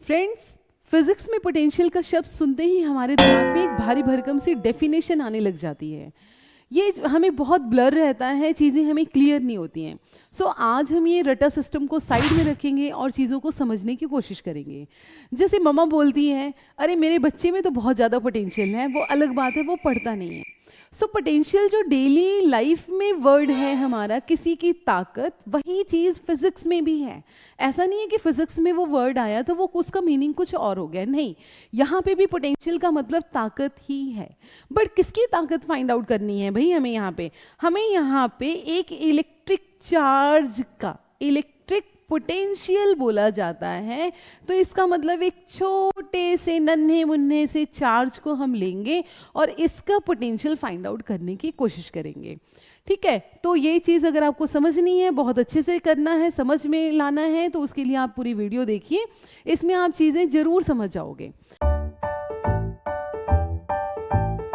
Friends, physics में potential का शब्द सुनते ही हमारे दिमाग में एक भारी भरकम सी डेफिनेशन आने लग जाती है। ये हमें बहुत ब्लर रहता है, चीज़ें हमें क्लियर नहीं होती हैं। सो आज हम ये रटा सिस्टम को साइड में रखेंगे और चीज़ों को समझने की कोशिश करेंगे। जैसे मम्मा बोलती हैं, अरे मेरे बच्चे में तो बहुत ज़्यादा पोटेंशियल है, वो अलग बात है, वो पढ़ता नहीं है। सो पोटेंशियल जो डेली लाइफ में वर्ड है हमारा, किसी की ताकत, वही चीज़ फिजिक्स में भी है। ऐसा नहीं है कि फिजिक्स में वो वर्ड आया तो वो उसका मीनिंग कुछ और हो गया, नहीं, यहाँ पे भी पोटेंशियल का मतलब ताकत ही है। बट किसकी ताकत फाइंड आउट करनी है भाई हमें यहाँ पे एक इलेक्ट्रिक चार्ज का इलेक्ट्रिक पोटेंशियल बोला जाता है। तो इसका मतलब एक छोटे से नन्हे मुन्ने से चार्ज को हम लेंगे और इसका पोटेंशियल फाइंड आउट करने की कोशिश करेंगे। ठीक है, तो ये चीज़ अगर आपको समझनी है, बहुत अच्छे से करना है, समझ में लाना है, तो उसके लिए आप पूरी वीडियो देखिए, इसमें आप चीज़ें जरूर समझ जाओगे।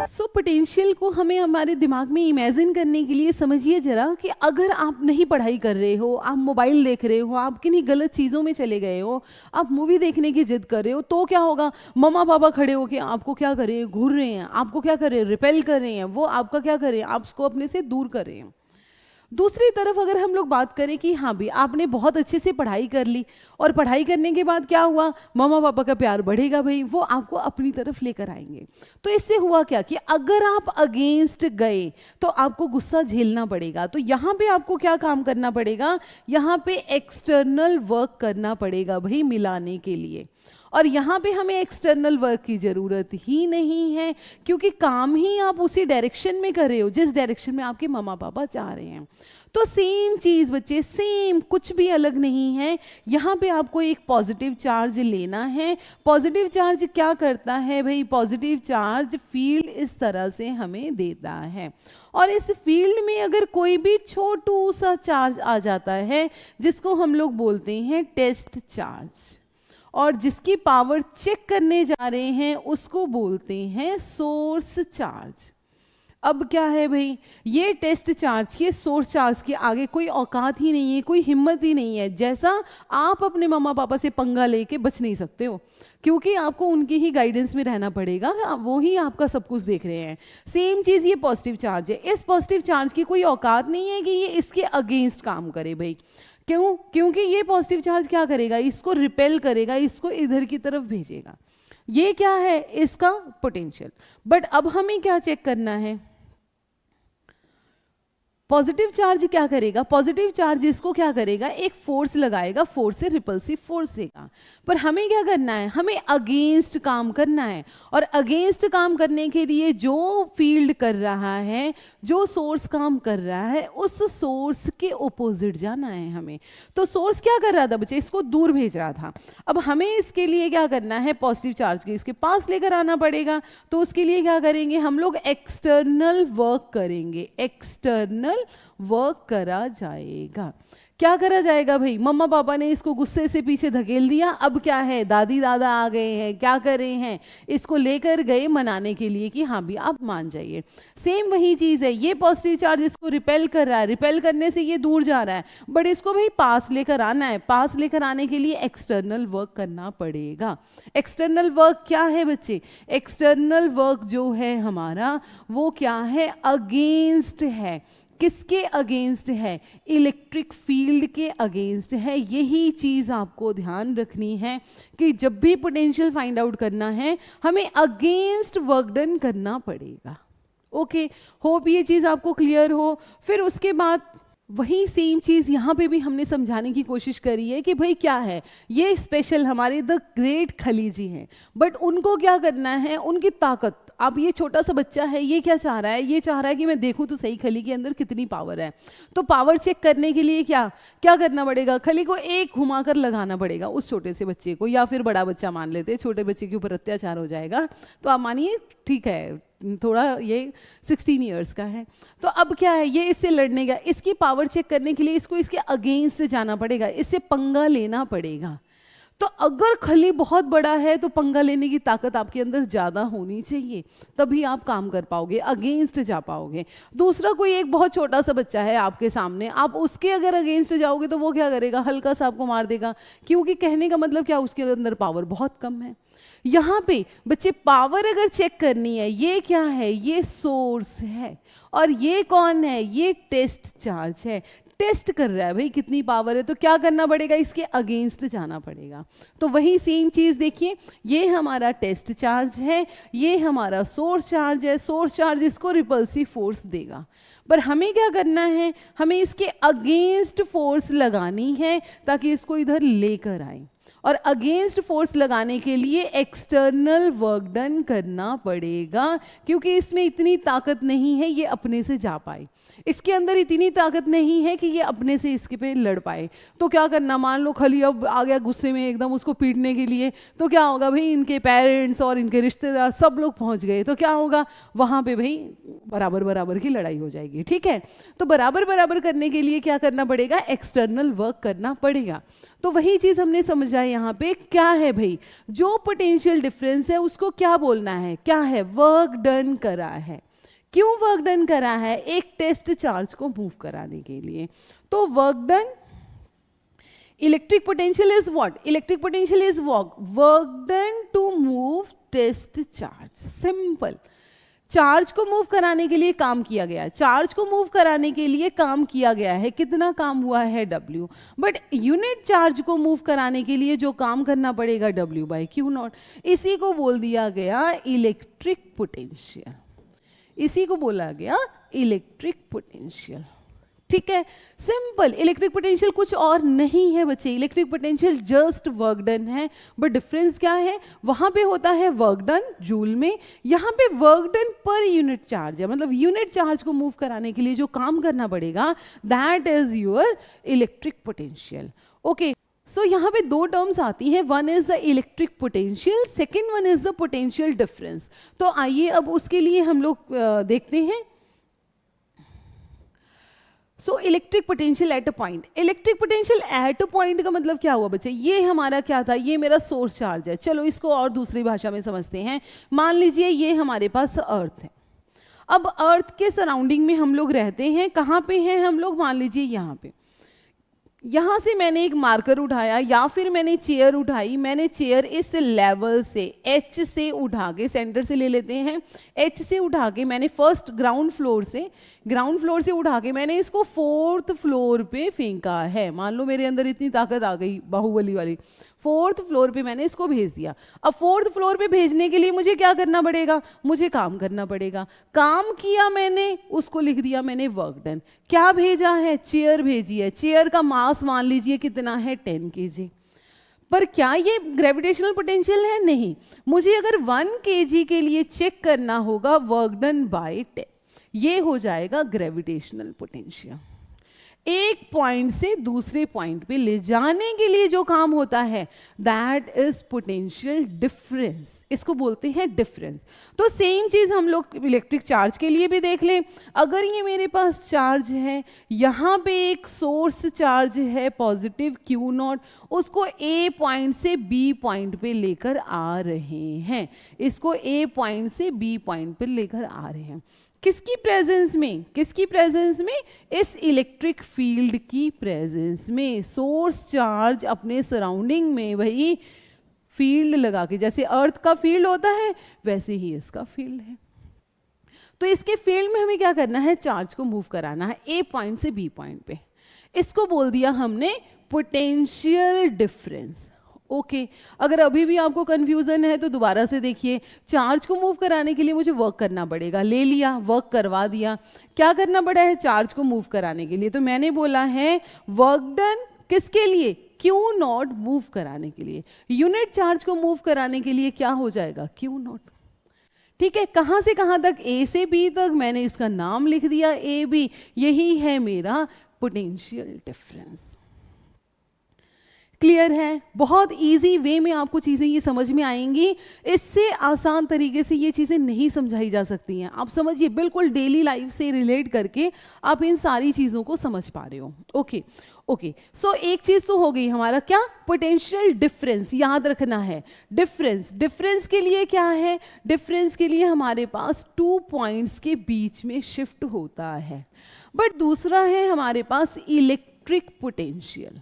सो पोटेंशियल को हमें हमारे दिमाग में इमेजिन करने के लिए समझिए जरा कि अगर आप नहीं पढ़ाई कर रहे हो, आप मोबाइल देख रहे हो, आप किन्हीं गलत चीज़ों में चले गए हो, आप मूवी देखने की जिद कर रहे हो, तो क्या होगा? मम्मा पापा खड़े होके आपको क्या कर रहे हैं? घूर रहे हैं, आपको क्या कर रहे हैं? रिपेल कर रहे हैं, वो आपका क्या कर रहे हैं? आप उसको अपने से दूर कर रहे हैं। दूसरी तरफ अगर हम लोग बात करें कि हाँ भी आपने बहुत अच्छे से पढ़ाई कर ली और पढ़ाई करने के बाद क्या हुआ? मम्मा पापा का प्यार बढ़ेगा भाई, वो आपको अपनी तरफ लेकर आएंगे। तो इससे हुआ क्या कि अगर आप अगेंस्ट गए तो आपको गुस्सा झेलना पड़ेगा। तो यहाँ पे आपको क्या काम करना पड़ेगा? यहाँ पे एक्सटर्नल वर्क करना पड़ेगा भाई मिलाने के लिए। और यहाँ पे हमें एक्सटर्नल वर्क की ज़रूरत ही नहीं है, क्योंकि काम ही आप उसी डायरेक्शन में कर रहे हो जिस डायरेक्शन में आपके मम्मा पापा चाह रहे हैं। तो सेम चीज़ बच्चे, सेम, कुछ भी अलग नहीं है। यहाँ पे आपको एक पॉजिटिव चार्ज लेना है। पॉजिटिव चार्ज क्या करता है भाई? पॉजिटिव चार्ज फील्ड इस तरह से हमें देता है, और इस फील्ड में अगर कोई भी छोटू सा चार्ज आ जाता है जिसको हम लोग बोलते हैं टेस्ट चार्ज, और जिसकी पावर चेक करने जा रहे हैं उसको बोलते हैं सोर्स चार्ज। अब क्या है भाई, ये टेस्ट चार्ज के सोर्स चार्ज के आगे कोई औकात ही नहीं है, कोई हिम्मत ही नहीं है। जैसा आप अपने मम्मा पापा से पंगा लेके बच नहीं सकते हो, क्योंकि आपको उनकी ही गाइडेंस में रहना पड़ेगा, वो ही आपका सब कुछ देख रहे हैं। सेम चीज़ ये पॉजिटिव चार्ज है। इस पॉजिटिव चार्ज की कोई औकात नहीं है कि ये इसके अगेंस्ट काम करे भाई। क्यों? क्योंकि ये पॉजिटिव चार्ज क्या करेगा? इसको रिपेल करेगा, इसको इधर की तरफ भेजेगा। ये क्या है? इसका पोटेंशियल। बट अब हमें क्या चेक करना है? पॉजिटिव चार्ज क्या करेगा? पॉजिटिव चार्ज इसको क्या करेगा? एक फोर्स लगाएगा, फोर्स से रिपल्सिव फोर्स देगा। पर हमें क्या करना है? हमें अगेंस्ट काम करना है, और अगेंस्ट काम करने के लिए जो फील्ड कर रहा है, जो सोर्स काम कर रहा है, उस सोर्स के ओपोजिट जाना है हमें। तो सोर्स क्या कर रहा था बच्चे? इसको दूर भेज रहा था। अब हमें इसके लिए क्या करना है? पॉजिटिव चार्ज को इसके पास लेकर आना पड़ेगा। तो उसके लिए क्या करेंगे हम लोग? एक्सटर्नल वर्क करेंगे। एक्सटर्नल वर्क करा जाएगा। क्या करा जाएगा भाई? मम्मा पापा ने इसको गुस्से से पीछे धकेल दिया। अब क्या है? दादी दादा आ गए हैं, क्या कर रहे हैं? इसको लेकर गए मनाने के लिए कि हाँ भी आप मान जाइए। सेम वही चीज़ है, ये पॉजिटिव चार्ज इसको रिपेल कर रहा है, रिपेल करने से ये दूर जा रहा है, बट इसको भाई पास लेकर आना है। पास लेकर आने के लिए एक्सटर्नल वर्क करना पड़ेगा। एक्सटर्नल वर्क क्या है बच्चे? एक्सटर्नल वर्क जो है हमारा, वो क्या है? अगेंस्ट है। किसके अगेंस्ट है? इलेक्ट्रिक फील्ड के अगेंस्ट है। यही चीज़ आपको ध्यान रखनी है कि जब भी पोटेंशियल फाइंड आउट करना है हमें अगेंस्ट वर्क डन करना पड़ेगा। ओके, होप ये चीज़ आपको क्लियर हो। फिर उसके बाद वही सेम चीज़ यहाँ पे भी हमने समझाने की कोशिश करी है कि भाई क्या है, ये स्पेशल हमारे द ग्रेट खली जी हैं, बट उनको क्या करना है? उनकी ताकत। अब ये छोटा सा बच्चा है, ये क्या चाह रहा है? ये चाह रहा है कि मैं देखूं तो सही खली के अंदर कितनी पावर है। तो पावर चेक करने के लिए क्या क्या करना पड़ेगा? खली को एक घुमाकर लगाना पड़ेगा उस छोटे से बच्चे को, या फिर बड़ा बच्चा मान लेते हैं, छोटे बच्चे के ऊपर अत्याचार हो जाएगा। तो आप मानिए ठीक है, थोड़ा ये 16 ईयर्स का है। तो अब क्या है? ये इससे लड़ने का, इसकी पावर चेक करने के लिए इसको इसके अगेंस्ट जाना पड़ेगा, इससे पंगा लेना पड़ेगा। तो अगर खली बहुत बड़ा है तो पंगा लेने की ताकत आपके अंदर ज़्यादा होनी चाहिए, तभी आप काम कर पाओगे, अगेंस्ट जा पाओगे। दूसरा, कोई एक बहुत छोटा सा बच्चा है आपके सामने, आप उसके अगर अगेंस्ट जाओगे तो वो क्या करेगा, हल्का सा आपको मार देगा, क्योंकि कहने का मतलब क्या, उसके अंदर पावर बहुत कम है। यहाँ पे बच्चे पावर अगर चेक करनी है, ये क्या है, ये सोर्स है, और ये कौन है, ये टेस्ट चार्ज है। टेस्ट कर रहा है भाई कितनी पावर है, तो क्या करना पड़ेगा, इसके अगेंस्ट जाना पड़ेगा। तो वही सेम चीज देखिए, ये हमारा टेस्ट चार्ज है, ये हमारा सोर्स चार्ज है। सोर्स चार्ज इसको रिपल्सिव फोर्स देगा, पर हमें क्या करना है, हमें इसके अगेंस्ट फोर्स लगानी है ताकि इसको इधर लेकर आए। और अगेंस्ट फोर्स लगाने के लिए एक्सटर्नल वर्क डन करना पड़ेगा, क्योंकि इसमें इतनी ताकत नहीं है ये अपने से जा पाए, इसके अंदर इतनी ताकत नहीं है कि ये अपने से इसके पे लड़ पाए। तो क्या करना, मान लो खली अब आ गया गुस्से में एकदम उसको पीटने के लिए, तो क्या होगा भाई, इनके पेरेंट्स और इनके रिश्तेदार सब लोग पहुंच गए, तो क्या होगा, वहां पे भाई बराबर बराबर की लड़ाई हो जाएगी। ठीक है, तो बराबर बराबर करने के लिए क्या करना पड़ेगा, एक्सटर्नल वर्क करना पड़ेगा। तो वही चीज हमने समझा यहाँ पे, क्या है भाई, जो पोटेंशियल डिफरेंस है उसको क्या बोलना है, क्या है, वर्क डन करा है। क्यों वर्क डन करा है, एक टेस्ट चार्ज को मूव कराने के लिए। तो work done, electric potential is what, electric potential is work done to move test charge. Simple, charge को मूव कराने के लिए काम किया गया है, चार्ज को मूव कराने के लिए काम किया गया है, कितना काम हुआ है, W। बट यूनिट चार्ज को मूव कराने के लिए जो काम करना पड़ेगा, W/Q0। इसी को बोल दिया गया इलेक्ट्रिक पोटेंशियल, इसी को बोला गया इलेक्ट्रिक पोटेंशियल। ठीक है, सिंपल। इलेक्ट्रिक पोटेंशियल कुछ और नहीं है बच्चे, electric potential just work done है, बट डिफरेंस क्या है, वहां पे होता है वर्क डन जूल में, यहाँ पे work done per unit charge है, मतलब यूनिट चार्ज को मूव कराने के लिए जो काम करना पड़ेगा, that is your electric potential. Okay, so यहाँ पे दो टर्म्स आती हैं, one is the electric potential, second one is the potential difference. तो आइए अब उसके लिए हम लोग देखते हैं। So electric potential at a point, electric potential at a point का मतलब क्या हुआ बच्चे, ये हमारा क्या था, ये मेरा सोर्स चार्ज है। चलो इसको और दूसरी भाषा में समझते हैं। मान लीजिए ये हमारे पास अर्थ है, अब अर्थ के सराउंडिंग में हम लोग रहते हैं, कहाँ पे हैं हम लोग, मान लीजिए यहाँ पे। यहाँ से मैंने एक मार्कर उठाया या फिर मैंने चेयर उठाई, मैंने चेयर इस लेवल से H से उठा के, सेंटर से ले लेते हैं, H से उठा के मैंने फर्स्ट ग्राउंड फ्लोर से उठा के मैंने इसको फोर्थ फ्लोर पे फेंका है। मान लो मेरे अंदर इतनी ताकत आ गई बाहुबली वाली, फोर्थ फ्लोर पे मैंने इसको भेज दिया। अब फोर्थ फ्लोर पे भेजने के लिए मुझे क्या करना पड़ेगा, मुझे काम करना पड़ेगा। काम किया मैंने, उसको लिख दिया मैंने वर्क डन। क्या भेजा है, चेयर भेजी है, चेयर का मास मान लीजिए कितना है, 10 kg। पर क्या ये ग्रेविटेशनल पोटेंशियल है, नहीं। मुझे अगर 1 kg के लिए चेक करना होगा वर्क डन बाय 10, ये हो जाएगा ग्रेविटेशनल पोटेंशियल। एक पॉइंट से दूसरे पॉइंट पे ले जाने के लिए जो काम होता है, दैट इज पोटेंशियल डिफरेंस, इसको बोलते हैं डिफरेंस। तो सेम चीज हम लोग इलेक्ट्रिक चार्ज के लिए भी देख लें। अगर ये मेरे पास चार्ज है, यहाँ पे एक सोर्स चार्ज है पॉजिटिव Q0, उसको A पॉइंट से B पॉइंट पे लेकर आ रहे हैं, इसको A पॉइंट से B पॉइंट पे लेकर आ रहे हैं। किसकी प्रेजेंस में, किसकी प्रेजेंस में, इस इलेक्ट्रिक फील्ड की प्रेजेंस में। सोर्स चार्ज अपने सराउंडिंग में वही फील्ड लगा के, जैसे अर्थ का फील्ड होता है वैसे ही इसका फील्ड है। तो इसके फील्ड में हमें क्या करना है, चार्ज को मूव कराना है A पॉइंट से B पॉइंट पे। इसको बोल दिया हमने पोटेंशियल डिफरेंस। ओके, अगर अभी भी आपको कंफ्यूजन है तो दोबारा से देखिए। चार्ज को मूव कराने के लिए मुझे वर्क करना पड़ेगा, ले लिया, वर्क करवा दिया। क्या करना पड़ा है चार्ज को मूव कराने के लिए, तो मैंने बोला है वर्क डन किसके लिए, Q0 मूव कराने के लिए। यूनिट चार्ज को मूव कराने के लिए क्या हो जाएगा, Q0। ठीक है, कहां से कहां तक, A से B तक, मैंने इसका नाम लिख दिया AB, यही है मेरा पोटेंशियल डिफरेंस। क्लियर है, बहुत इजी वे में आपको चीज़ें ये समझ में आएंगी। इससे आसान तरीके से ये चीज़ें नहीं समझाई जा सकती हैं। आप समझिए, बिल्कुल डेली लाइफ से रिलेट करके आप इन सारी चीज़ों को समझ पा रहे हो। ओके, ओके, सो एक चीज तो हो गई हमारा, क्या, पोटेंशियल डिफरेंस याद रखना है। डिफरेंस के लिए क्या है, डिफरेंस के लिए हमारे पास 2 पॉइंट्स के बीच में शिफ्ट होता है। बट दूसरा है हमारे पास इलेक्ट्रिक पोटेंशियल।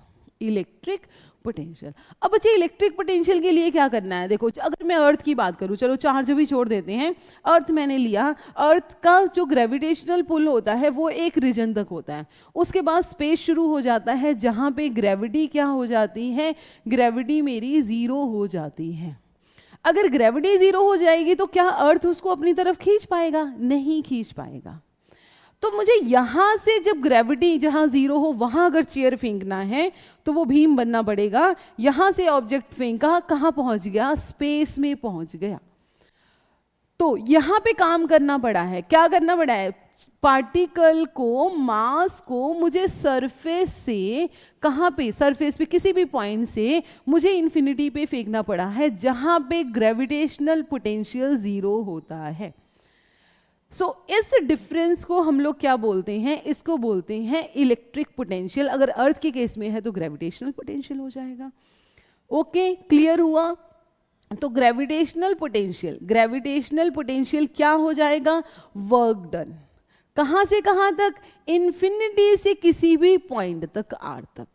अब बच्चे इलेक्ट्रिक पोटेंशियल के लिए क्या करना है, देखो अगर मैं अर्थ की बात करूं, चलो चार्ज भी छोड़ देते हैं, अर्थ मैंने लिया, अर्थ का जो ग्रेविटेशनल पुल होता है वो एक रीजन तक होता है, उसके बाद स्पेस शुरू हो जाता है जहां पे ग्रेविटी क्या हो जाती है, ग्रेविटी मेरी जीरो हो जाती है। अगर ग्रेविटी जीरो हो जाएगी तो क्या अर्थ उसको अपनी तरफ खींच पाएगा, नहीं खींच पाएगा। तो मुझे यहां से जब ग्रेविटी जहां जीरो हो वहां अगर चेयर फेंकना है तो वो भीम बनना पड़ेगा। यहां से ऑब्जेक्ट फेंका, कहां पहुंच गया, स्पेस में पहुंच गया। तो यहां पे काम करना पड़ा है, क्या करना पड़ा है, पार्टिकल को, मास को मुझे सरफेस से, कहां पे, सरफेस पे किसी भी पॉइंट से मुझे इंफिनिटी पे फेंकना पड़ा है जहां पे ग्रेविटेशनल पोटेंशियल जीरो होता है। इस डिफरेंस को हम लोग क्या बोलते हैं, इसको बोलते हैं इलेक्ट्रिक पोटेंशियल। अगर अर्थ के केस में है तो ग्रेविटेशनल पोटेंशियल हो जाएगा। ओके, क्लियर हुआ। तो ग्रेविटेशनल पोटेंशियल क्या हो जाएगा, वर्क डन। कहां से कहां तक, इन्फिनिटी से किसी भी पॉइंट तक, आर तक।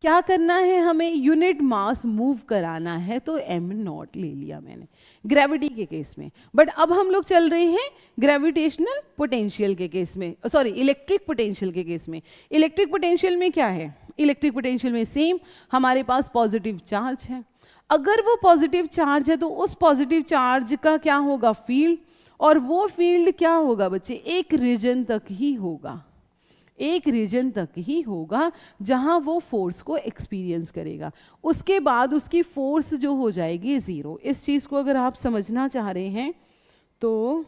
क्या करना है हमें, यूनिट मास मूव कराना है, तो m0 ले लिया मैंने ग्रेविटी के केस में। बट अब हम लोग चल रहे हैं ग्रेविटेशनल पोटेंशियल के केस में, सॉरी इलेक्ट्रिक पोटेंशियल के केस में। इलेक्ट्रिक पोटेंशियल में क्या है, इलेक्ट्रिक पोटेंशियल में सेम हमारे पास पॉजिटिव चार्ज है। अगर वो पॉजिटिव चार्ज है तो उस पॉजिटिव चार्ज का क्या होगा, फील्ड, और वो फील्ड क्या होगा बच्चे, एक रीजन तक ही होगा, एक रीजन तक ही होगा जहां वो फोर्स को एक्सपीरियंस करेगा। उसके बाद उसकी फोर्स जो हो जाएगी जीरो। इस चीज को अगर आप समझना चाह रहे हैं तो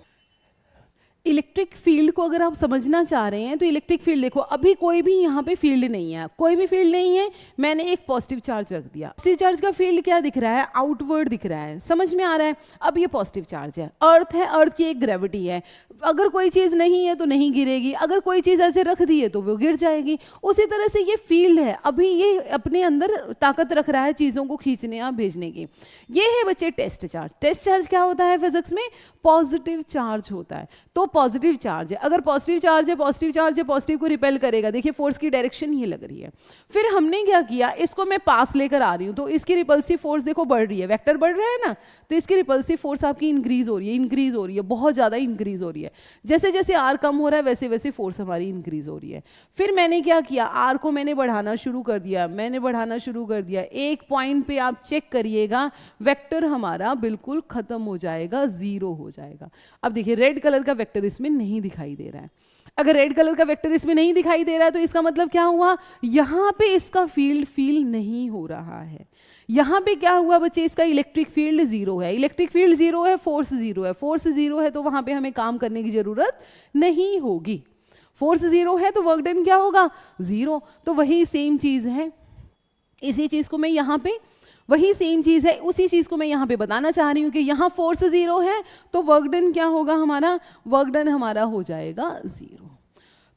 इलेक्ट्रिक फील्ड को अगर आप समझना चाह रहे हैं तो इलेक्ट्रिक फील्ड देखो, अभी कोई भी यहाँ पे फील्ड नहीं है, कोई भी फील्ड नहीं है, मैंने एक पॉजिटिव चार्ज रख दिया। पॉजिटिव चार्ज का फील्ड क्या दिख रहा है, आउटवर्ड दिख रहा है, समझ में आ रहा है। अब ये पॉजिटिव चार्ज है, अर्थ है, अर्थ की एक ग्रेविटी है, अगर कोई चीज नहीं है तो नहीं गिरेगी, अगर कोई चीज ऐसे रख दी है तो वो गिर जाएगी। उसी तरह से ये फील्ड है, अभी ये अपने अंदर ताकत रख रहा है चीजों को खींचने या भेजने की। ये है बच्चे टेस्ट चार्ज। टेस्ट चार्ज क्या होता है फिजिक्स में, पॉजिटिव चार्ज होता है। तो पॉजिटिव चार्ज है, अगर पॉजिटिव चार्ज है, पॉजिटिव को रिपेल करेगा। देखिए फोर्स की डायरेक्शन ही लग रही है। फिर हमने क्या किया, इसको मैं पास लेकर आ रही हूं तो इसकी रिपल्सिव फोर्स देखो बढ़ रही है, वेक्टर बढ़ रहा है ना, तो इसकी रिपल्सिव फोर्स आपकी इंक्रीज हो रही है, बहुत ज्यादा इंक्रीज हो रही है। जैसे जैसे आर कम हो रहा है वैसे वैसे फोर्स हमारी इंक्रीज हो रही है। फिर मैंने क्या किया, आर को मैंने बढ़ाना शुरू कर दिया, एक पॉइंट पे आप चेक करिएगा वेक्टर हमारा बिल्कुल खत्म हो जाएगा, जीरो हो जाएगा। अब देखिए रेड कलर का वेक्टर इसमें नहीं दिखाई दे रहा है। अगर रेड कलर का वेक्टर इसमें नहीं दिखाई दे रहा है तो इसका मतलब क्या हुआ, यहां पे इसका फील्ड फील नहीं हो रहा है। यहां पे क्या हुआ बच्चे, इसका इलेक्ट्रिक फील्ड जीरो है, इलेक्ट्रिक फील्ड जीरो है, फोर्स जीरो है, फोर्स जीरो है तो वहां पे हमें काम करने की जरूरत नहीं होगी। फोर्स जीरो है तो वर्क डन क्या होगा, जीरो। तो वही सेम चीज है, इसी चीज को मैं यहाँ पे, वही सेम चीज है, उसी चीज को मैं यहाँ पे बताना चाह रही हूँ कि यहाँ फोर्स जीरो है तो वर्क डन क्या होगा हमारा, वर्क डन हमारा हो जाएगा जीरो।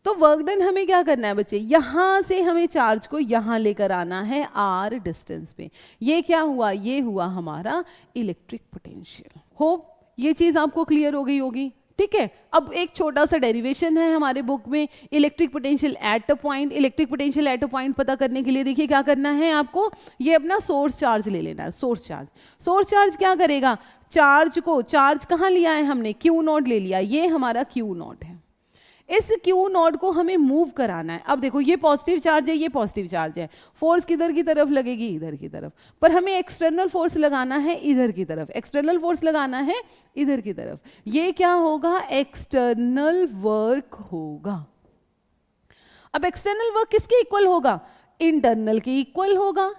तो वर्क डन हमें क्या करना है बच्चे, यहां से हमें चार्ज को यहां लेकर आना है आर डिस्टेंस पे। ये क्या हुआ, ये हुआ हमारा इलेक्ट्रिक पोटेंशियल। होप ये चीज आपको क्लियर हो गई होगी, ठीक है। अब एक छोटा सा डेरिवेशन है हमारे बुक में, electric potential at a point. Electric potential at a point पता करने के लिए देखिए क्या करना है आपको, ये अपना सोर्स चार्ज ले लेना है। सोर्स चार्ज क्या करेगा, चार्ज को, चार्ज कहाँ लिया है हमने, क्यू नॉट ले लिया, ये हमारा क्यू नॉट है। इस क्यू नॉट को हमें मूव कराना है। अब देखो ये पॉजिटिव चार्ज है, ये पॉजिटिव चार्ज है, फोर्स किधर की तरफ लगेगी, इधर की तरफ, पर हमें एक्सटर्नल फोर्स लगाना है इधर की तरफ, एक्सटर्नल फोर्स लगाना है इधर की तरफ। ये क्या होगा, एक्सटर्नल वर्क होगा। अब एक्सटर्नल वर्क किसके इक्वल होगा, इंटरनल के इक्वल होगा,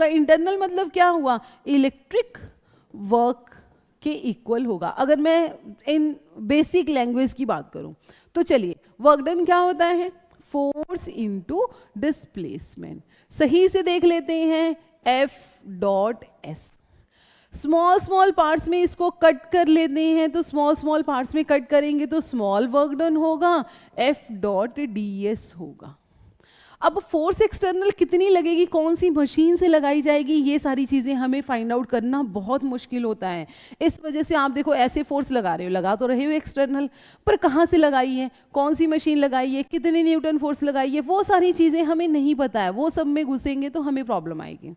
इंटरनल मतलब क्या हुआ, इलेक्ट्रिक वर्क के इक्वल होगा। अगर मैं इन बेसिक लैंग्वेज की बात करूं तो चलिए, वर्क डन क्या होता है, फोर्स इनटू डिस्प्लेसमेंट। सही से देख लेते हैं, F.S। स्मॉल पार्ट्स में इसको कट कर लेते हैं, तो स्मॉल पार्ट्स में कट करेंगे तो स्मॉल वर्क डन होगा, F.ds होगा। अब फोर्स एक्सटर्नल कितनी लगेगी, कौन सी मशीन से लगाई जाएगी, ये सारी चीज़ें हमें फाइंड आउट करना बहुत मुश्किल होता है। इस वजह से आप देखो ऐसे फोर्स लगा रहे हो, लगा तो रहे हो एक्सटर्नल, पर कहाँ से लगाई है, कौन सी मशीन लगाई है, कितनी न्यूटन फोर्स लगाई है, वो सारी चीज़ें हमें नहीं पता है। वो सब में घुसेंगे तो हमें प्रॉब्लम आएगी।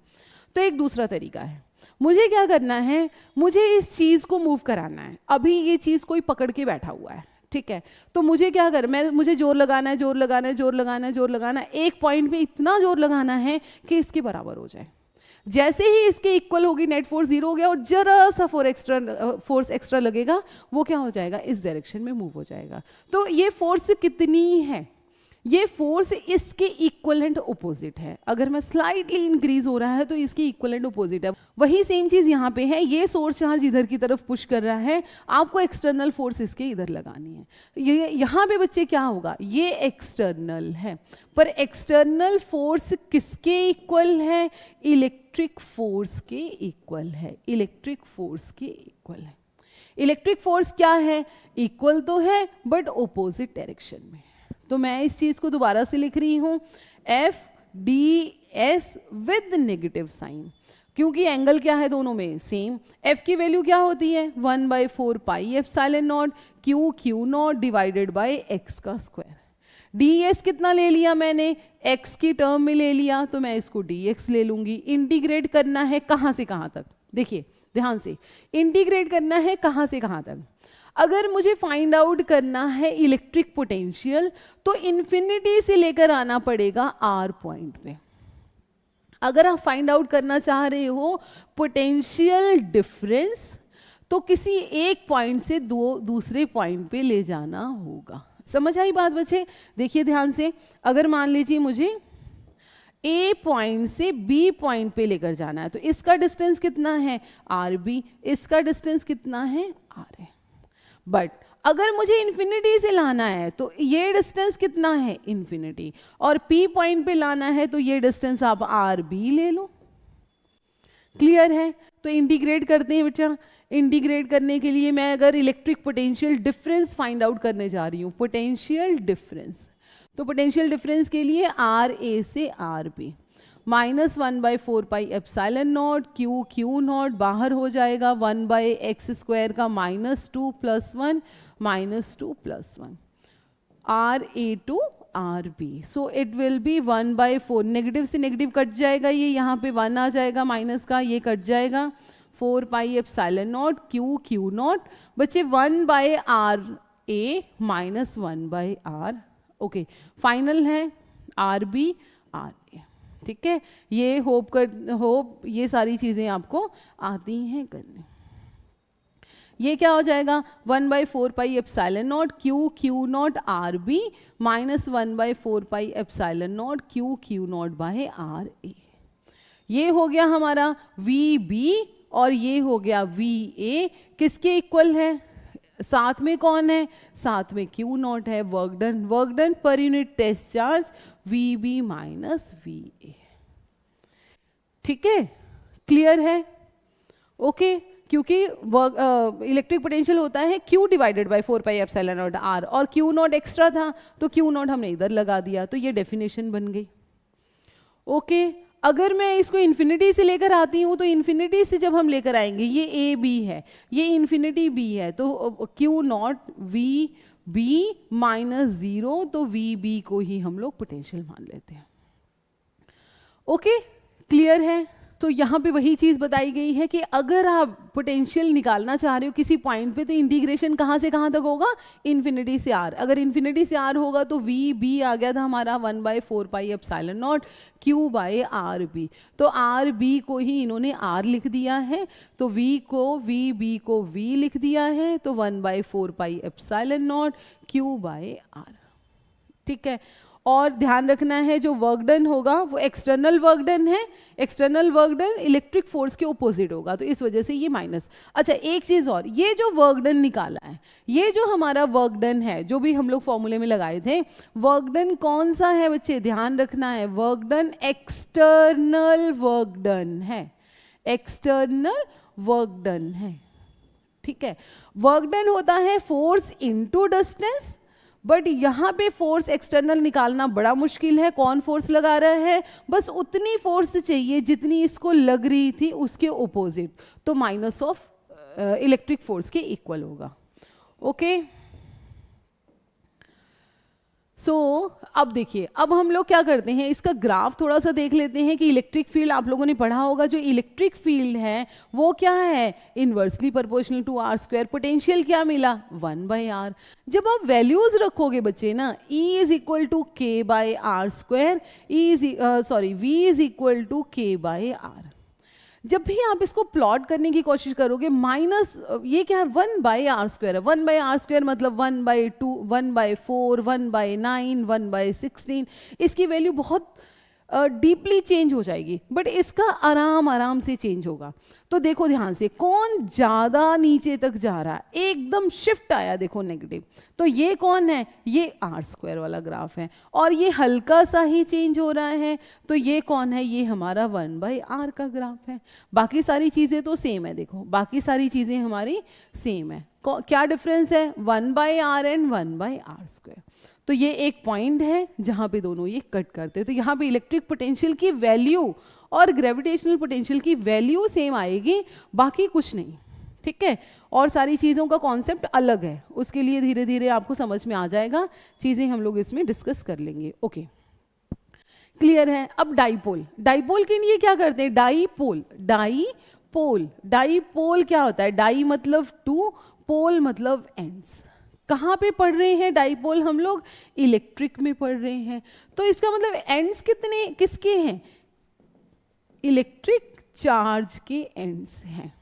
तो एक दूसरा तरीका है, मुझे क्या करना है, मुझे इस चीज़ को मूव कराना है। अभी ये चीज़ कोई पकड़ के बैठा हुआ है, ठीक है, तो मुझे क्या कर, मुझे जोर लगाना है, जोर लगाना है, जोर लगाना है, जोर लगाना है। एक पॉइंट पे इतना जोर लगाना है कि इसके बराबर हो जाए। जैसे ही इसके इक्वल होगी नेट फोर्स 0 हो गया, और जरा सा फोर्स एक्स्ट्रा लगेगा, वो क्या हो जाएगा, इस डायरेक्शन में मूव हो जाएगा। तो ये फोर्स कितनी है, ये फोर्स इसके इक्वलेंट ऑपोजिट है। अगर मैं स्लाइटली इंक्रीज हो रहा है तो इसकी इक्वलेंट ऑपोजिट है। वही सेम चीज यहाँ पे है, ये सोर्स चार्ज इधर की तरफ पुश कर रहा है, आपको एक्सटर्नल फोर्स इसके इधर लगानी है। ये यहाँ पे बच्चे क्या होगा, ये एक्सटर्नल है, पर एक्सटर्नल फोर्स किसके इक्वल है, इलेक्ट्रिक फोर्स के इक्वल है। इलेक्ट्रिक फोर्स के इक्वल है। इलेक्ट्रिक फोर्स क्या है, इक्वल तो है बट ऑपोजिट डायरेक्शन में। तो मैं इस चीज को दोबारा से लिख रही हूं, F D S with negative sign, क्योंकि एंगल क्या है दोनों में सेम। एफ की वैल्यू क्या होती है, 1/4 pi epsilon naught Q not divided by x का स्क्वायर। डी एस कितना ले लिया मैंने, एक्स की टर्म में ले लिया, तो मैं इसको डी एक्स ले लूंगी। इंटीग्रेट करना है कहाँ से कहाँ तक, देखिए ध्यान से, इंटीग्रेट करना है कहाँ से कहाँ तक। अगर मुझे फाइंड आउट करना है इलेक्ट्रिक पोटेंशियल, तो इन्फिनिटी से लेकर आना पड़ेगा आर पॉइंट पे। अगर आप फाइंड आउट करना चाह रहे हो पोटेंशियल डिफरेंस, तो किसी एक पॉइंट से दूसरे पॉइंट पे ले जाना होगा। समझ आई बात बच्चे, देखिए ध्यान से। अगर मान लीजिए मुझे ए पॉइंट से बी पॉइंट पे लेकर जाना है, तो इसका डिस्टेंस कितना है, आर बी, इसका डिस्टेंस कितना है, आर है। बट अगर मुझे इन्फिनिटी से लाना है तो ये डिस्टेंस कितना है, इन्फिनिटी, और पी पॉइंट पे लाना है तो ये डिस्टेंस आप आर बी ले लो। क्लियर है। तो इंटीग्रेट करते हैं बच्चा। इंटीग्रेट करने के लिए मैं अगर electric potential difference find out करने जा रही हूँ, पोटेंशियल डिफरेंस, तो पोटेंशियल डिफरेंस के लिए आर ए से R B -1/4 pi epsilon naught Q naught बाहर हो जाएगा, 1/x² का -2 + 1 -2 + 1 R A to R B. So it will be 1/4, negative से नेगेटिव कट जाएगा, ये यहाँ पे 1 आ जाएगा माइनस का, ये कट जाएगा, 4 pi epsilon naught Q not, बच्चे 1/r a - 1/r। Okay, final है आर बी आर ए। ठीक है, ये होप ये सारी चीजें आपको आती हैं करने। ये क्या हो जाएगा, 1/4 pi epsilon naught Q naught R B -1/4 pi epsilon naught Q naught by R A. ये हो गया हमारा वी बी और ये हो गया वी ए। किसके इक्वल है, साथ में कौन है, साथ में क्यू नॉट है, work done per unit test charge V B minus V A. ठीक है, क्लियर है। ओके, क्योंकि इलेक्ट्रिक पोटेंशियल होता है Q divided by 4 pi epsilon naught R, और Q नॉट एक्स्ट्रा था तो Q नॉट हमने इधर लगा दिया, तो ये डेफिनेशन बन गई। ओके, अगर मैं इसको इन्फिनिटी से लेकर आती हूँ, तो इन्फिनिटी से जब हम लेकर आएंगे, ये ए बी है, ये इन्फिनिटी बी है, तो Q नॉट वी बी -0, तो वी बी को ही हम लोग पोटेंशियल मान लेते हैं। ओके, क्लियर है। तो यहाँ पे वही चीज़ बताई गई है कि अगर आप पोटेंशियल निकालना चाह रहे हो किसी पॉइंट पे, तो इंटीग्रेशन कहाँ से कहाँ तक होगा, इन्फिनिटी से आर। अगर इन्फिनिटी से आर होगा तो वी बी आ गया था हमारा 1/4 pi epsilon naught Q by R B, तो आर बी को ही इन्होंने आर लिख दिया है, तो वी बी को वी लिख दिया है, तो 1/4 pi epsilon naught Q by R. ठीक है, और ध्यान रखना है जो वर्क डन होगा वो एक्सटर्नल वर्क डन है, external work done electric force के ऑपोजिट होगा, तो इस वजह से ये माइनस। अच्छा, एक चीज और, ये जो वर्क डन निकाला है, ये जो हमारा वर्क डन है, जो भी हम लोग फॉर्मूले में लगाए थे, वर्क डन कौन सा है बच्चे, ध्यान रखना है, work done external work done है, एक्सटर्नल वर्क डन है। ठीक है, वर्क डन होता है फोर्स इनटू डिस्टेंस, बट यहाँ पे फोर्स एक्सटर्नल निकालना बड़ा मुश्किल है। कौन फोर्स लगा रहा है? बस उतनी फोर्स चाहिए जितनी इसको लग रही थी उसके ओपोजिट, तो माइनस ऑफ इलेक्ट्रिक फोर्स के इक्वल होगा। ओके, सो अब देखिए, अब हम लोग क्या करते हैं, इसका ग्राफ थोड़ा सा देख लेते हैं कि इलेक्ट्रिक फील्ड आप लोगों ने पढ़ा होगा, जो इलेक्ट्रिक फील्ड है वो क्या है, inversely proportional to R square. Potential क्या मिला, 1/r। जब आप वैल्यूज रखोगे बच्चे ना, E is equal to K by R square, V is equal to K by R. जब भी आप इसको प्लॉट करने की कोशिश करोगे, माइनस ये क्या है, 1/r स्क्वायर है। 1/r स्क्वायर मतलब 1/2, 1/4, 1/9, 1/16। इसकी वैल्यू बहुत डीपली चेंज हो जाएगी, बट इसका आराम आराम से चेंज होगा। तो देखो ध्यान से, कौन ज्यादा नीचे तक जा रहा है, एकदम शिफ्ट आया देखो नेगेटिव, तो ये कौन है, ये आर स्क्वायर वाला ग्राफ है। और ये हल्का सा ही चेंज हो रहा है, तो ये कौन है, ये हमारा 1/r का ग्राफ है। बाकी सारी चीजें तो सेम है, देखो बाकी सारी चीजें हमारी सेम है। क्या डिफरेंस है, 1/r एंड 1/r स्क्वायर। तो ये एक पॉइंट है जहां पे दोनों ये कट करते हैं। तो यहाँ पे इलेक्ट्रिक पोटेंशियल की वैल्यू और ग्रेविटेशनल पोटेंशियल की वैल्यू सेम आएगी, बाकी कुछ नहीं, ठीक है। और सारी चीज़ों का कॉन्सेप्ट अलग है, उसके लिए धीरे धीरे आपको समझ में आ जाएगा, चीज़ें हम लोग इसमें डिस्कस कर लेंगे। ओके, क्लियर है। अब डाइपोल, डाइपोल के लिए क्या करते हैं, डाइपोल, डाइपोल, डाइपोल क्या होता है, डाई मतलब टू, पोल मतलब एंड्स। कहाँ पे पढ़ रहे हैं डाइपोल हम लोग, इलेक्ट्रिक में पढ़ रहे हैं। तो इसका मतलब एंड्स कितने किसके हैं, इलेक्ट्रिक चार्ज के एंड्स हैं।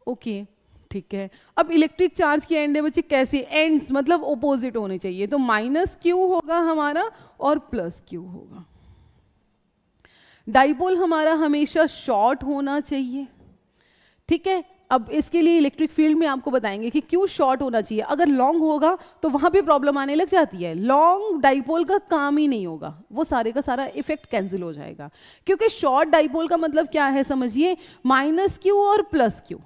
ओके, ठीक है। अब इलेक्ट्रिक चार्ज के एंड है बच्चे, कैसे, एंड्स मतलब ओपोजिट होने चाहिए, तो -q होगा हमारा और +q होगा। डाइपोल हमारा हमेशा शॉर्ट होना चाहिए, ठीक है। अब इसके लिए इलेक्ट्रिक फील्ड में आपको बताएंगे कि क्यों शॉर्ट होना चाहिए। अगर लॉन्ग होगा तो वहां पे प्रॉब्लम आने लग जाती है, लॉन्ग डाइपोल का काम ही नहीं होगा, वो सारे का सारा इफेक्ट कैंसिल हो जाएगा। क्योंकि शॉर्ट डाइपोल का मतलब क्या है समझिए, -q और +q।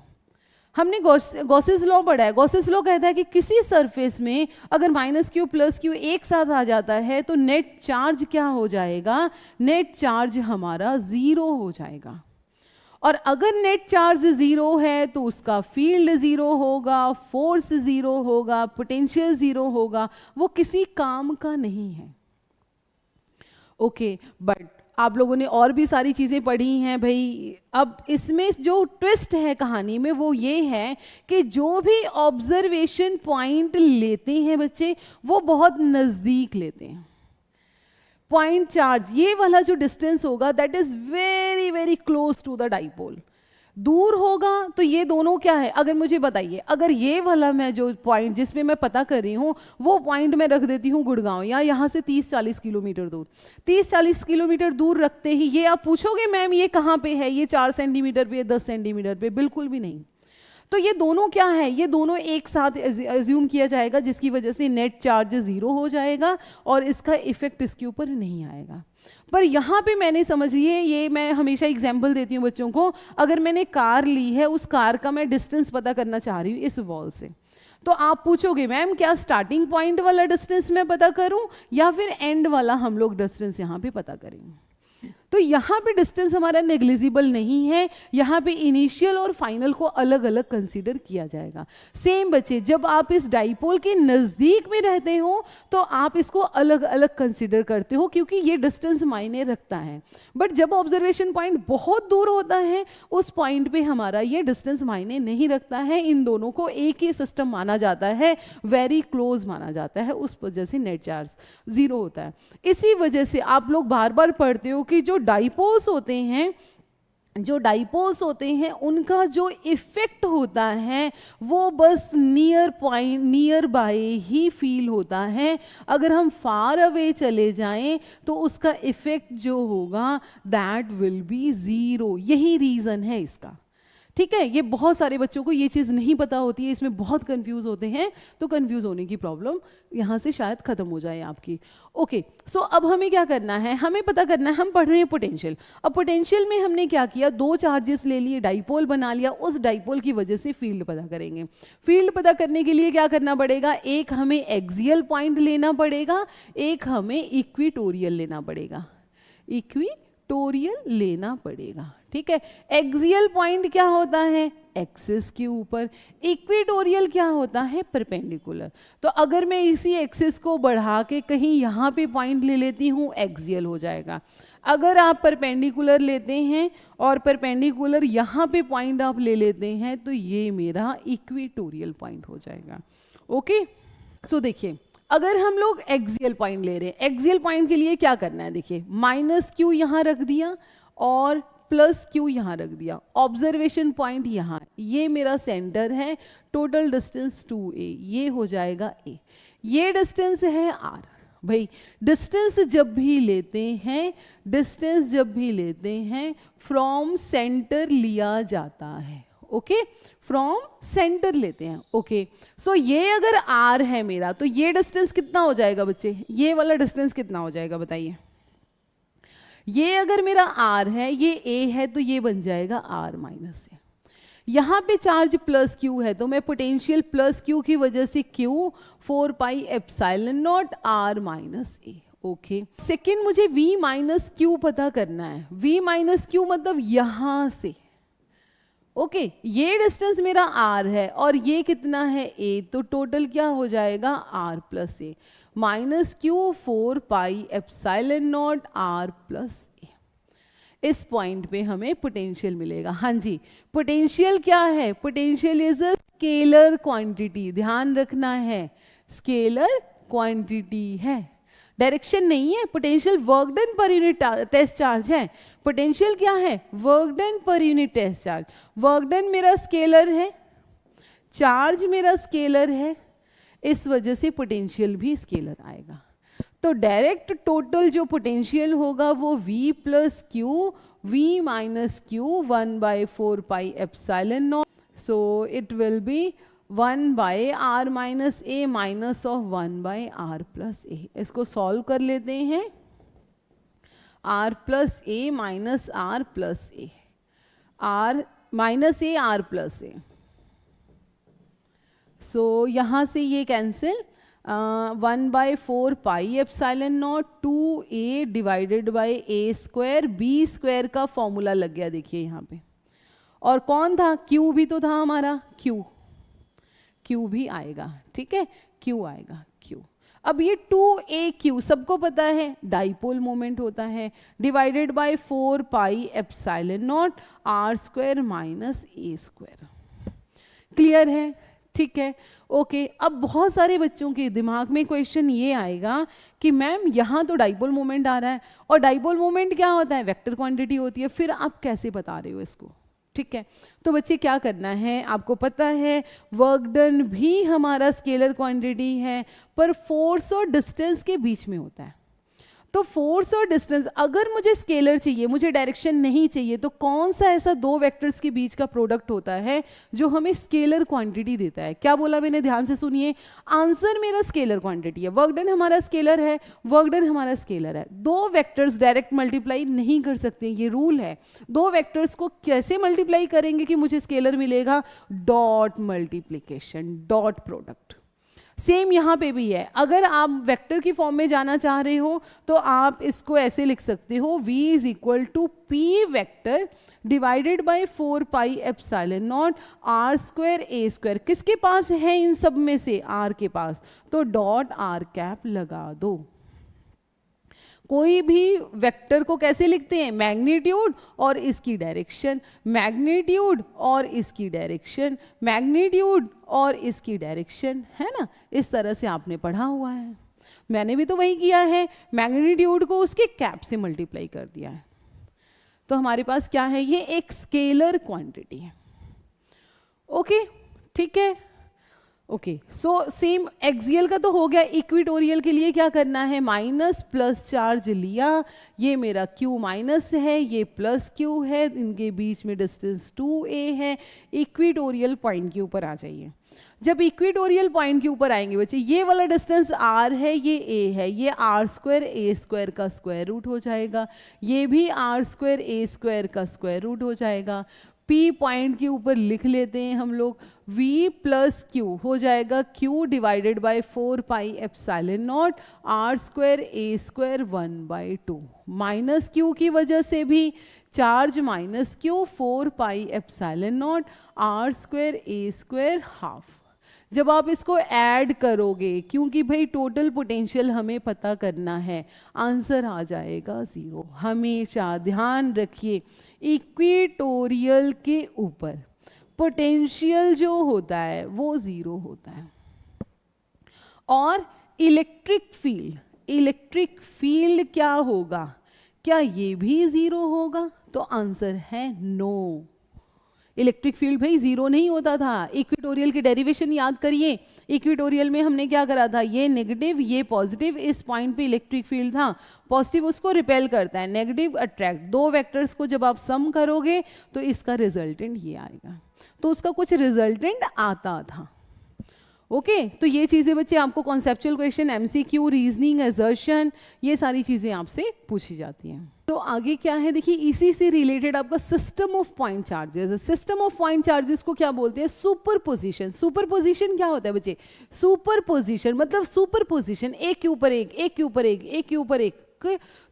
हमने गॉसेस लॉ पढ़ा है। गॉसेस लॉ कहता है कि किसी सरफेस में अगर -q +q एक साथ आ जाता है तो नेट चार्ज क्या हो जाएगा, नेट चार्ज हमारा 0 हो जाएगा। और अगर नेट चार्ज 0 है तो उसका फील्ड 0 होगा, फोर्स 0 होगा, पोटेंशियल 0 होगा, वो किसी काम का नहीं है। ओके, बट आप लोगों ने और भी सारी चीज़ें पढ़ी हैं भाई। अब इसमें जो ट्विस्ट है कहानी में वो ये है कि जो भी ऑब्जर्वेशन पॉइंट लेते हैं बच्चे, वो बहुत नज़दीक लेते हैं। पॉइंट चार्ज, ये वाला जो डिस्टेंस होगा that is very very close to the dipole. दूर होगा तो ये दोनों क्या है, अगर मुझे बताइए, अगर ये वाला मैं जो पॉइंट जिसमें मैं पता कर रही हूँ वो पॉइंट मैं रख देती हूँ गुड़गांव, या यहाँ से 30-40 किलोमीटर दूर, 30-40 किलोमीटर दूर रखते ही ये आप पूछोगे मैम ये कहाँ पे है, ये 4 सेंटीमीटर पे, 10 सेंटीमीटर पे, बिल्कुल भी नहीं। तो ये दोनों क्या है, ये दोनों एक साथ एज्यूम किया जाएगा, जिसकी वजह से नेट चार्ज 0 हो जाएगा और इसका इफेक्ट इसके ऊपर नहीं आएगा। पर यहाँ पे मैंने समझिए, ये मैं हमेशा एग्जांपल देती हूँ बच्चों को, अगर मैंने कार ली है, उस कार का मैं डिस्टेंस पता करना चाह रही हूँ इस वॉल से, तो आप पूछोगे मैम क्या स्टार्टिंग पॉइंट वाला डिस्टेंस मैं पता करूँ या फिर एंड वाला हम लोग डिस्टेंस यहाँ पे पता करेंगे। तो यहाँ पे डिस्टेंस हमारा नेग्लिजिबल नहीं है, यहाँ पे इनिशियल और फाइनल को अलग अलग कंसीडर किया जाएगा। सेम बच्चे, जब आप इस डाइपोल के नज़दीक में रहते हो तो आप इसको अलग अलग कंसीडर करते हो क्योंकि ये डिस्टेंस मायने रखता है। बट जब ऑब्जर्वेशन पॉइंट बहुत दूर होता है उस पॉइंट पे हमारा ये डिस्टेंस मायने नहीं रखता है, इन दोनों को एक ही सिस्टम माना जाता है, वेरी क्लोज माना जाता है, उस वजह से नेट चार्ज 0 होता है। इसी वजह से आप लोग बार बार पढ़ते हो कि जो डाइपोल्स होते हैं उनका जो इफेक्ट होता है वो बस नियर बाय ही फील होता है। अगर हम फार अवे चले जाएं तो उसका इफेक्ट जो होगा दैट विल बी 0। यही रीजन है इसका, ठीक है, ये बहुत सारे बच्चों को ये चीज़ नहीं पता होती है, इसमें बहुत कंफ्यूज होते हैं, तो कंफ्यूज होने की प्रॉब्लम यहाँ से शायद खत्म हो जाए आपकी। ओके, सो अब हमें क्या करना है, हमें पता करना है, हम पढ़ रहे हैं पोटेंशियल। अब पोटेंशियल में हमने क्या किया, दो चार्जेस ले लिए, डाइपोल बना लिया, उस डाइपोल की वजह से फील्ड पता करेंगे। फील्ड पता करने के लिए क्या करना पड़ेगा, एक हमें एक्सियल पॉइंट लेना पड़ेगा, एक हमें इक्विटोरियल लेना पड़ेगा, इक्विटोरियल लेना पड़ेगा। ठीक है, एक्सियल पॉइंट क्या होता है, एक्सिस के ऊपर, इक्विटोरियल क्या होता है, परपेंडिकुलर। तो अगर मैं इसी एक्सिस को बढ़ा के कहीं यहाँ पे पॉइंट ले लेती हूँ, एक्सियल हो जाएगा। अगर आप परपेंडिकुलर लेते हैं और परपेंडिकुलर यहाँ पे पॉइंट आप ले लेते हैं, तो ये मेरा इक्विटोरियल पॉइंट हो जाएगा। ओके, सो देखिए, अगर हम लोग एक्सियल पॉइंट ले रहे हैं, एक्सियल पॉइंट के लिए क्या करना है, देखिए -q यहाँ रख दिया और +q यहाँ रख दिया, ऑब्जर्वेशन पॉइंट यहाँ, ये मेरा सेंटर है, टोटल डिस्टेंस 2a, ये हो जाएगा a, ये डिस्टेंस है r। भाई डिस्टेंस जब भी लेते हैं फ्रॉम सेंटर लिया जाता है। ओके, फ्रॉम सेंटर लेते हैं। ओके, सो ये अगर r है मेरा, तो ये डिस्टेंस कितना हो जाएगा बच्चे, ये वाला डिस्टेंस कितना हो जाएगा बताइए। ये अगर मेरा r है, ये a है, तो ये बन जाएगा r माइनस a। यहाँ पे चार्ज +q है, तो मैं पोटेंशियल +q की वजह से q 4 pi epsilon naught r minus a। Okay, second मुझे v माइनस q पता करना है, v माइनस q मतलब यहाँ से। ओके, ये डिस्टेंस मेरा r है और ये कितना है a, तो टोटल क्या हो जाएगा r plus a minus q 4 pi epsilon naught r plus a। इस पॉइंट पे हमें पोटेंशियल मिलेगा। हाँ जी, पोटेंशियल क्या है, potential is a scalar quantity, ध्यान रखना है, स्केलर क्वांटिटी है, डायरेक्शन नहीं है। Potential work done per unit test charge है। पोटेंशियल क्या है, work done per unit test charge. Work done मेरा स्केलर है, चार्ज मेरा स्केलर है, इस वजह से पोटेंशियल भी स्केलर आएगा। तो डायरेक्ट टोटल जो पोटेंशियल होगा वो v plus Q, v minus Q 1/4 pi epsilon not, so it will B 1/r minus a minus of 1/r plus a। इसको सॉल्व कर लेते हैं, r plus a minus r plus a, r minus a r plus a, सो यहाँ से ये cancel, 1/4 pi epsilon not 2a divided by a square, b square का formula लग गया देखिए यहाँ पे। और कौन था, q भी तो था हमारा, q भी आएगा। ठीक है, q आएगा, q। अब ये 2aq सबको पता है डाइपोल मोमेंट होता है, divided by 4 pi epsilon naught r square minus a square. Clear है, ठीक है। ओके, अब बहुत सारे बच्चों के दिमाग में क्वेश्चन ये आएगा कि मैम यहाँ तो डाइपोल मोमेंट आ रहा है, और डाइपोल मोमेंट क्या होता है, वेक्टर क्वांटिटी होती है, फिर आप कैसे बता रहे हो इसको। ठीक है, तो बच्चे क्या करना है, आपको पता है वर्क डन भी हमारा स्केलर क्वांटिटी है, पर फोर्स और डिस्टेंस के बीच में होता है। तो फोर्स और डिस्टेंस, अगर मुझे स्केलर चाहिए, मुझे डायरेक्शन नहीं चाहिए, तो कौन सा ऐसा दो वेक्टर्स के बीच का प्रोडक्ट होता है जो हमें स्केलर क्वांटिटी देता है। क्या बोला मैंने, ध्यान से सुनिए, आंसर मेरा स्केलर क्वांटिटी है, वर्क डन हमारा स्केलर है, वर्क डन हमारा स्केलर है। दो वेक्टर्स डायरेक्ट मल्टीप्लाई नहीं कर सकते, ये रूल है। दो वेक्टर्स को कैसे मल्टीप्लाई करेंगे कि मुझे स्केलर मिलेगा, dot multiplication, dot product. Same यहाँ पे भी है, अगर आप वेक्टर की फॉर्म में जाना चाह रहे हो तो आप इसको ऐसे लिख सकते हो, v is equal to P vector divided by 4 pi epsilon naught r square a square. किसके पास है इन सब में से, r के पास, तो डॉट r कैप लगा दो। कोई भी वेक्टर को कैसे लिखते हैं, मैग्नीट्यूड और इसकी डायरेक्शन, मैग्नीट्यूड और इसकी डायरेक्शन, मैग्नीट्यूड और इसकी डायरेक्शन, है ना, इस तरह से आपने पढ़ा हुआ है। मैंने भी तो वही किया है, मैग्नीट्यूड को उसके कैप से मल्टीप्लाई कर दिया है। तो हमारे पास क्या है, ये एक स्केलर क्वांटिटी है। ओके, ठीक है, ओके, सो सेम एक्सियल का तो हो गया। इक्वेटोरियल के लिए क्या करना है, माइनस प्लस चार्ज लिया, ये मेरा Q माइनस है, ये प्लस Q है, इनके बीच में डिस्टेंस 2a है। इक्वेटोरियल पॉइंट के ऊपर आ जाइए। जब इक्वेटोरियल पॉइंट के ऊपर आएंगे बच्चे, ये वाला डिस्टेंस r है, ये a है, ये r स्क्वायर a स्क्वायर का स्क्वायर रूट हो जाएगा, ये भी r स्क्वायर a स्क्वायर का स्क्वायर रूट हो जाएगा। P पॉइंट के ऊपर लिख लेते हैं हम लोग, V प्लस Q हो जाएगा Q divided by 4 pi epsilon naught r square a square 1/2। Minus Q की वजह से भी charge minus Q 4 pi epsilon naught r square a square half. जब आप इसको ऐड करोगे, क्योंकि भाई टोटल पोटेंशियल हमें पता करना है, आंसर आ जाएगा 0। हमेशा ध्यान रखिए, इक्वेटोरियल के ऊपर पोटेंशियल जो होता है वो 0 होता है। और इलेक्ट्रिक फील्ड क्या होगा, क्या ये भी 0 होगा? तो आंसर है नो। इलेक्ट्रिक फील्ड भाई 0 नहीं होता था। इक्वेटोरियल की डेरिवेशन याद करिए, इक्वेटोरियल में हमने क्या करा था, ये नेगेटिव ये पॉजिटिव, इस पॉइंट पे इलेक्ट्रिक फील्ड था, पॉजिटिव उसको रिपेल करता है, नेगेटिव अट्रैक्ट। दो वेक्टर्स को जब आप सम करोगे तो इसका रिजल्टेंट ये आएगा, तो उसका कुछ रिजल्टेंट आता था। ओके, तो ये चीजें बच्चे आपको conceptual question, MCQ, reasoning, assertion, ये सारी चीजें आपसे पूछी जाती हैं। तो आगे क्या है देखिए, इसी से रिलेटेड आपका system of point charges. System of point charges को क्या बोलते हैं, सुपरपोजिशन। सुपरपोजिशन क्या होता है बच्चे, सुपरपोजिशन मतलब सुपरपोजिशन, एक के ऊपर एक, एक के ऊपर एक, एक के ऊपर एक,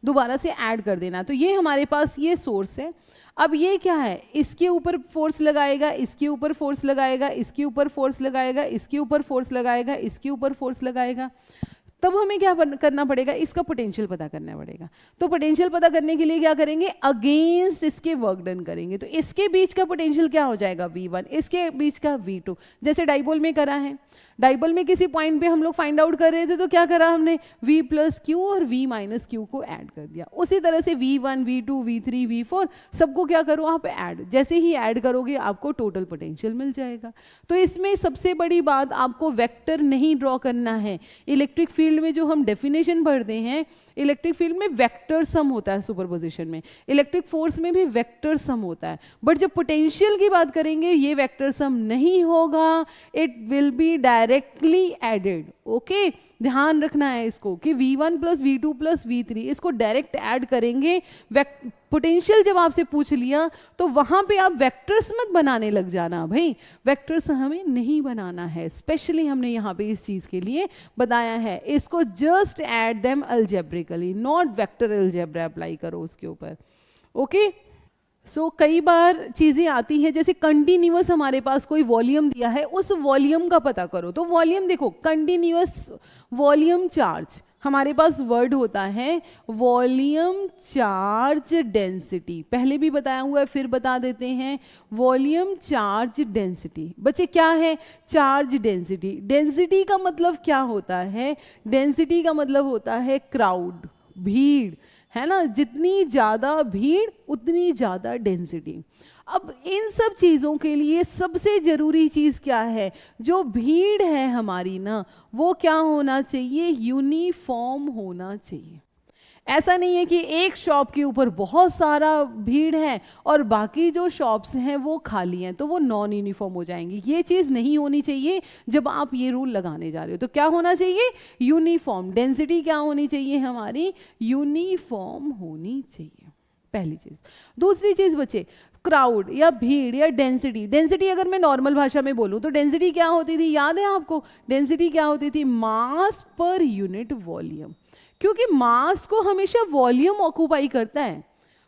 दोबारा से ऐड कर देना। तो ये हमारे पास ये सोर्स है, अब ये क्या है, इसके ऊपर फोर्स लगाएगा, इसके ऊपर फोर्स लगाएगा, इसके ऊपर फोर्स लगाएगा, इसके ऊपर फोर्स लगाएगा, इसके ऊपर फोर्स लगाएगा। तब हमें क्या करना पड़ेगा, इसका पोटेंशियल पता करना पड़ेगा। तो पोटेंशियल पता करने के लिए क्या करेंगे, अगेंस्ट इसके वर्क डन करेंगे। तो इसके बीच का पोटेंशियल क्या हो जाएगा, V1, इसके बीच का V2, जैसे डाइपोल में करा है। डाइपोल में किसी पॉइंट पे हम लोग फाइंड आउट कर रहे थे, तो क्या करा हमने, V प्लस Q और V माइनस Q को ऐड कर दिया। उसी तरह से V1, V2, V3, V4 सबको क्या करो आप ऐड, जैसे ही ऐड करोगे आपको टोटल पोटेंशियल मिल जाएगा। तो इसमें सबसे बड़ी बात, आपको वेक्टर नहीं ड्रॉ करना है। इलेक्ट्रिक फील्ड में जो हम डेफिनेशन पढ़ते हैं, इलेक्ट्रिक फील्ड में वेक्टर सम होता है सुपरपोजिशन में, इलेक्ट्रिक फोर्स में भी वेक्टर सम होता है। बट जब पोटेंशियल की बात करेंगे ये वेक्टर सम नहीं होगा, it will be directly added. Okay, ध्यान रखना है इसको कि V1 plus V2 plus V3 इसको डायरेक्ट ऐड करेंगे। पोटेंशियल जब आपसे पूछ लिया तो वहां पे आप वेक्टर्स मत बनाने लग जाना भाई, वेक्टर्स हमें नहीं बनाना है। स्पेशली हमने यहाँ पे इस चीज के लिए बताया है, इसको just add them algebraically, not vector algebra apply करो उसके ऊपर। ओके, सो कई बार चीज़ें आती हैं, जैसे कंटिन्यूअस हमारे पास कोई वॉल्यूम दिया है, उस वॉल्यूम का पता करो। तो वॉल्यूम देखो, कंटिन्यूअस वॉल्यूम चार्ज, हमारे पास वर्ड होता है वॉल्यूम चार्ज डेंसिटी। पहले भी बताया हुआ है, फिर बता देते हैं, वॉल्यूम चार्ज डेंसिटी। बच्चे क्या है, चार्ज डेंसिटी। डेंसिटी का मतलब क्या होता है, डेंसिटी का मतलब होता है क्राउड, भीड़, है ना, जितनी ज़्यादा भीड़ उतनी ज़्यादा डेंसिटी। अब इन सब चीज़ों के लिए सबसे ज़रूरी चीज़ क्या है, जो भीड़ है हमारी ना, वो क्या होना चाहिए, यूनिफॉर्म होना चाहिए। ऐसा नहीं है कि एक शॉप के ऊपर बहुत सारा भीड़ है और बाकी जो शॉप्स हैं वो खाली हैं, तो वो नॉन यूनिफॉर्म हो जाएंगी। ये चीज़ नहीं होनी चाहिए जब आप ये रूल लगाने जा रहे हो। तो क्या होना चाहिए, यूनिफॉर्म। डेंसिटी क्या होनी चाहिए हमारी, यूनिफॉर्म होनी चाहिए, पहली चीज़। दूसरी चीज़ बच्चे, क्राउड या भीड़ या डेंसिटी। डेंसिटी अगर मैं नॉर्मल भाषा में बोलूँ तो डेंसिटी क्या होती थी, याद है आपको, डेंसिटी क्या होती थी, मास पर यूनिट वॉल्यूम। क्योंकि मास को हमेशा वॉल्यूम ऑक्यूपाई करता है,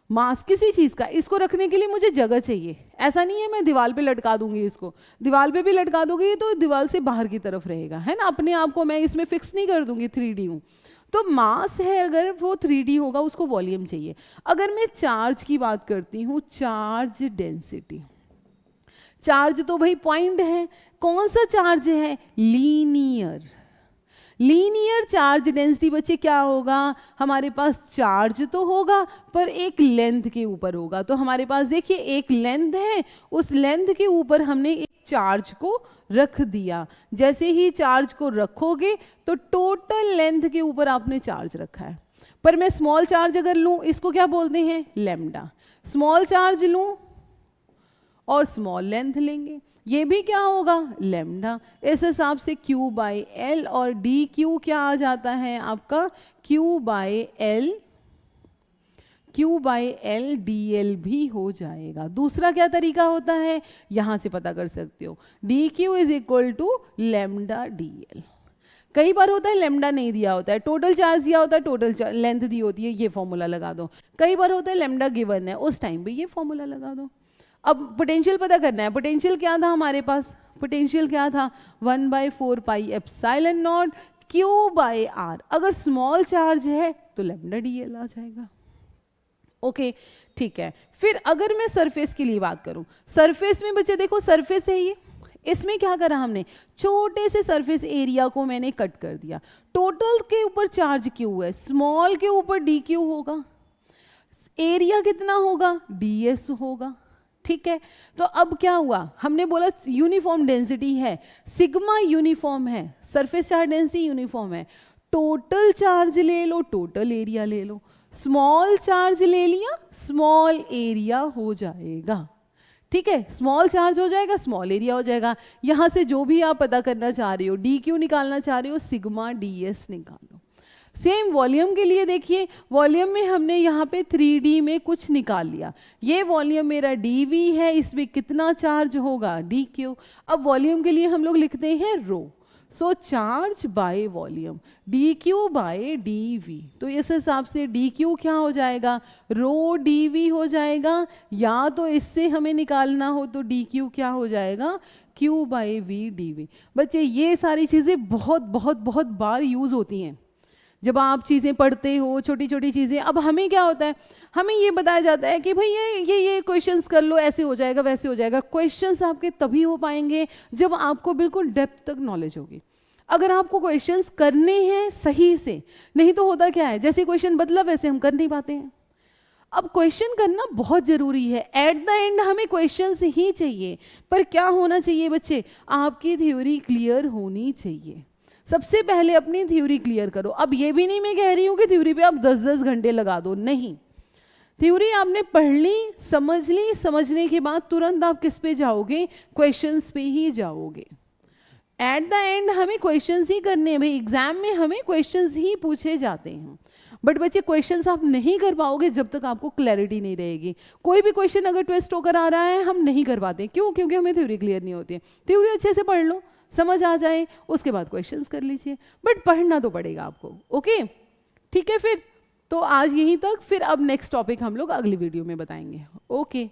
मास किसी चीज़ का, इसको रखने के लिए मुझे जगह चाहिए। ऐसा नहीं है मैं दीवार पे लटका दूंगी, इसको दीवार पे भी लटका दूंगी तो दीवार से बाहर की तरफ रहेगा, है ना, अपने आप को मैं इसमें फिक्स नहीं कर दूंगी, 3D हूँ। तो मास है, अगर वो 3D होगा उसको वॉल्यूम चाहिए। अगर मैं चार्ज की बात करती हूँ, चार्ज डेंसिटी, चार्ज तो भाई पॉइंट है, कौन सा चार्ज है, लीनियर। लीनियर चार्ज डेंसिटी बच्चे क्या होगा, हमारे पास चार्ज तो होगा पर एक लेंथ के ऊपर होगा। तो हमारे पास देखिए एक लेंथ है, उस लेंथ के ऊपर हमने एक चार्ज को रख दिया। जैसे ही चार्ज को रखोगे तो टोटल लेंथ के ऊपर आपने चार्ज रखा है। पर मैं स्मॉल चार्ज अगर लूं, इसको क्या बोलते हैं, लैम्डा। स्मॉल चार्ज लूं और स्मॉल लेंथ लेंगे, ये भी क्या होगा, लैम्डा। इस हिसाब से Q बाई एल और डी क्यू क्या आ जाता है आपका, Q by L D L भी हो जाएगा। दूसरा क्या तरीका होता है, यहां से पता कर सकते हो, D Q is equal to lambda D L. कई बार होता है लैम्डा नहीं दिया होता है, टोटल चार्ज दिया होता है, टोटल लेंथ दी होती है, ये फॉर्मूला लगा दो। कई बार होता है लैम्डा गिवन है, उस टाइम पे ये फॉर्मूला लगा दो। अब पोटेंशियल पता करना है, पोटेंशियल क्या था हमारे पास, पोटेंशियल क्या था 1/4 pi epsilon naught Q by R. अगर स्मॉल चार्ज है तो लैम्डा डी एल आ जाएगा। ओके ठीक है। फिर अगर मैं सरफेस के लिए बात करूं, सरफेस में बच्चे देखो सरफेस है ये, इसमें क्या करा हमने, छोटे से सरफेस एरिया को मैंने कट कर दिया। टोटल के ऊपर चार्ज क्यू है, स्मॉल के ऊपर डी क्यू होगा, एरिया कितना होगा, ds होगा। ठीक है, तो अब क्या हुआ, हमने बोला यूनिफॉर्म डेंसिटी है, सिग्मा यूनिफॉर्म है, सरफेस चार्ज डेंसिटी यूनिफॉर्म है। टोटल चार्ज ले लो, टोटल एरिया ले लो, स्मॉल चार्ज ले लिया, स्मॉल एरिया हो जाएगा। ठीक है, स्मॉल चार्ज हो जाएगा, स्मॉल एरिया हो जाएगा। यहां से जो भी आप पता करना चाह रहे हो, डी क्यू निकालना चाह रहे हो, सिग्मा ds निकालो। सेम वॉल्यूम के लिए देखिए, वॉल्यूम में हमने यहाँ पे 3D में कुछ निकाल लिया। ये वॉल्यूम मेरा dv है, इसमें कितना चार्ज होगा, dq। अब वॉल्यूम के लिए हम लोग लिखते हैं rho, so charge by volume dq by dv। तो इस हिसाब से dq क्या हो जाएगा, रो dv हो जाएगा, या तो इससे हमें निकालना हो तो dq क्या हो जाएगा, q बाय v dv। बच्चे ये सारी चीज़ें बहुत बहुत बहुत बार यूज़ होती हैं जब आप चीज़ें पढ़ते हो, छोटी छोटी चीज़ें। अब हमें क्या होता है, हमें ये बताया जाता है कि भाई ये क्वेश्चंस कर लो, ऐसे हो जाएगा वैसे हो जाएगा। क्वेश्चंस आपके तभी हो पाएंगे जब आपको बिल्कुल डेप्थ तक नॉलेज होगी। अगर आपको क्वेश्चंस करने हैं सही से, नहीं तो होता क्या है, जैसे क्वेश्चन बदला वैसे हम कर नहीं पाते हैं। अब क्वेश्चन करना बहुत ज़रूरी है, एट द एंड हमें क्वेश्चंस ही चाहिए। पर क्या होना चाहिए बच्चे, आपकी थ्योरी क्लियर होनी चाहिए। सबसे पहले अपनी थ्योरी क्लियर करो। अब ये भी नहीं मैं कह रही हूँ कि थ्योरी पे आप 10-10 घंटे लगा दो, नहीं। थ्योरी आपने पढ़ ली, समझने के बाद तुरंत आप किस पे जाओगे, क्वेश्चंस पे ही जाओगे। एट द एंड हमें क्वेश्चंस ही करने हैं भाई, एग्जाम में हमें क्वेश्चंस ही पूछे जाते हैं। बट बच्चे क्वेश्चंस आप नहीं कर पाओगे जब तक आपको क्लैरिटी नहीं रहेगी। कोई भी क्वेश्चन अगर ट्विस्ट होकर आ रहा है हम नहीं कर पाते, क्यों, क्योंकि हमें थ्योरी क्लियर नहीं होती है। थ्योरी अच्छे से पढ़ लो, समझ आ जाए, उसके बाद क्वेश्चंस कर लीजिए, बट पढ़ना तो पड़ेगा आपको। ओके ठीक है, फिर तो आज यहीं तक, फिर अब नेक्स्ट टॉपिक हम लोग अगली वीडियो में बताएंगे। ओके।